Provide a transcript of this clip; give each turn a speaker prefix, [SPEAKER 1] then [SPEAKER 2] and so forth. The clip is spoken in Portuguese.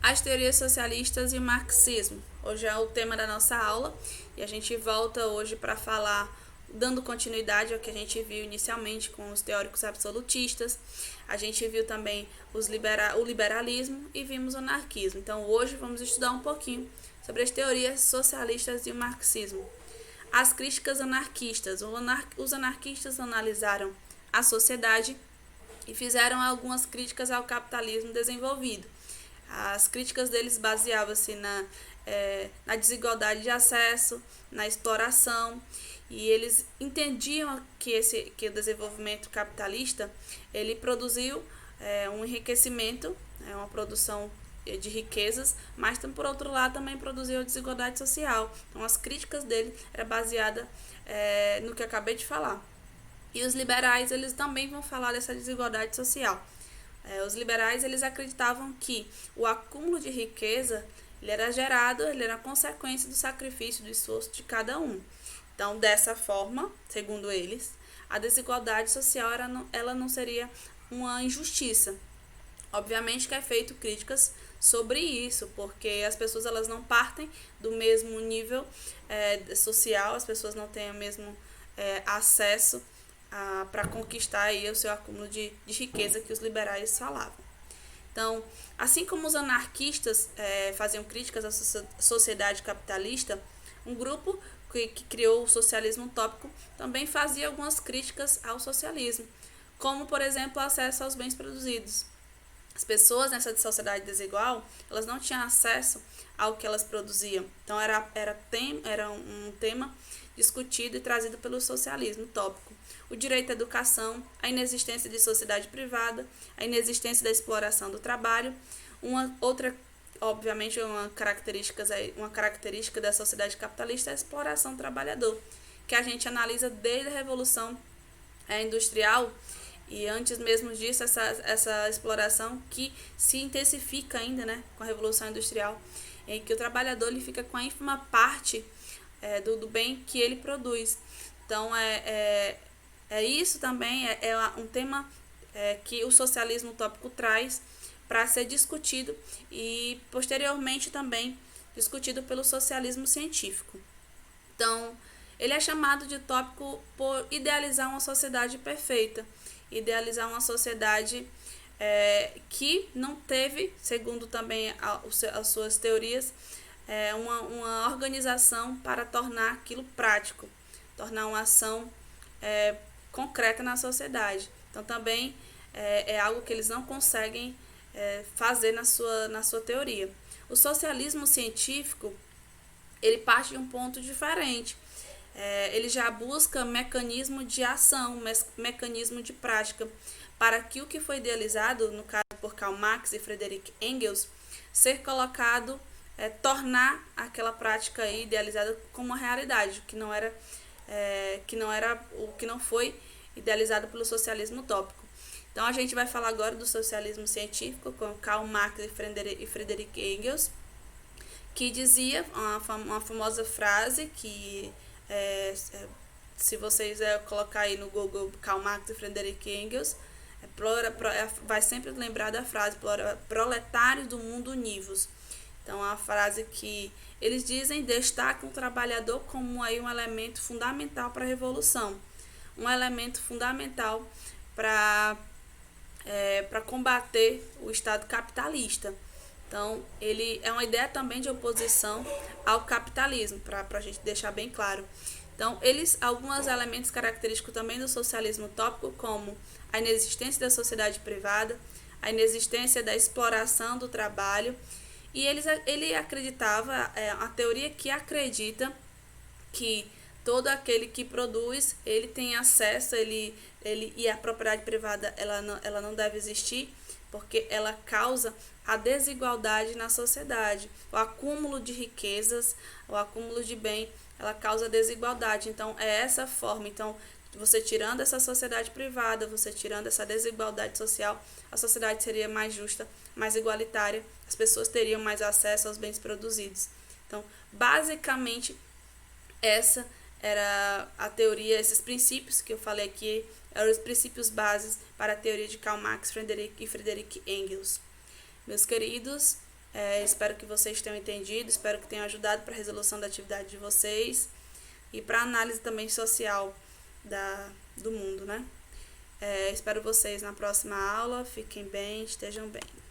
[SPEAKER 1] As teorias socialistas e o marxismo. Hoje é o tema da nossa aula e a gente volta hoje para falar, dando continuidade ao que a gente viu inicialmente com os teóricos absolutistas. A gente viu também o liberalismo e vimos o anarquismo. Então hoje vamos estudar um pouquinho sobre as teorias socialistas e o marxismo. As críticas anarquistas. Os anarquistas analisaram a sociedade e fizeram algumas críticas ao capitalismo desenvolvido. As críticas deles baseavam-se na desigualdade de acesso, na exploração, e eles entendiam que o desenvolvimento capitalista ele produziu um enriquecimento, uma produção de riquezas, mas por outro lado também produziu a desigualdade social. Então as críticas dele eram baseadas no que eu acabei de falar. E os liberais eles também vão falar dessa desigualdade social. Os liberais eles acreditavam que o acúmulo de riqueza ele era consequência do sacrifício, do esforço de cada um. Então, dessa forma, segundo eles, a desigualdade social ela não seria uma injustiça. Obviamente que é feito críticas sobre isso, porque as pessoas elas não partem do mesmo nível social, as pessoas não têm o mesmo acesso para conquistar aí o seu acúmulo de riqueza que os liberais falavam. Então, assim como os anarquistas faziam críticas à sociedade capitalista, um grupo que criou o socialismo utópico também fazia algumas críticas ao socialismo, como, por exemplo, o acesso aos bens produzidos. As pessoas nessa sociedade desigual, elas não tinham acesso ao que elas produziam. Então, era um tema discutido e trazido pelo socialismo utópico. O direito à educação, a inexistência de sociedade privada, a inexistência da exploração do trabalho, obviamente, uma característica da sociedade capitalista é a exploração do trabalhador, que a gente analisa desde a Revolução Industrial e antes mesmo disso, essa exploração que se intensifica ainda, né, com a Revolução Industrial, em que o trabalhador ele fica com a ínfima parte do bem que ele produz. Então, isso também é um tema que o socialismo utópico traz para ser discutido e, posteriormente, também discutido pelo socialismo científico. Então, ele é chamado de utópico por idealizar uma sociedade perfeita, idealizar uma sociedade que não teve, segundo também as suas teorias, uma organização para tornar aquilo prático, tornar uma ação concreta na sociedade. Então também é algo que eles não conseguem fazer na sua teoria. O socialismo científico ele parte de um ponto diferente. Ele já busca mecanismo de ação, mecanismo de prática, para que o que foi idealizado, no caso por Karl Marx e Friedrich Engels, ser colocado, tornar aquela prática aí idealizada como uma realidade, que não foi idealizado pelo socialismo utópico. Então a gente vai falar agora do socialismo científico com Karl Marx e Friedrich Engels, que dizia uma famosa frase que se vocês colocar aí no Google Karl Marx e Friedrich Engels, vai sempre lembrar da frase proletários do mundo univos. Então, a frase que eles dizem destaca o trabalhador como aí um elemento fundamental para a revolução, um elemento fundamental para combater o Estado capitalista. Então, ele é uma ideia também de oposição ao capitalismo, para a gente deixar bem claro. Então, alguns elementos característicos também do socialismo utópico, como a inexistência da sociedade privada, a inexistência da exploração do trabalho, e ele acreditava, a teoria que acredita que todo aquele que produz, ele tem acesso, e a propriedade privada ela não deve existir, porque ela causa a desigualdade na sociedade. O acúmulo de riquezas, o acúmulo de bem, ela causa desigualdade. Então, é essa forma. Então, você tirando essa sociedade privada, você tirando essa desigualdade social, a sociedade seria mais justa, mais igualitária, as pessoas teriam mais acesso aos bens produzidos. Então, basicamente, essa era a teoria, esses princípios que eu falei aqui, eram os princípios bases para a teoria de Karl Marx e Friedrich Engels. Meus queridos, Espero que vocês tenham entendido, espero que tenham ajudado para a resolução da atividade de vocês e para a análise também social do mundo, né? Espero vocês na próxima aula. Fiquem bem, estejam bem.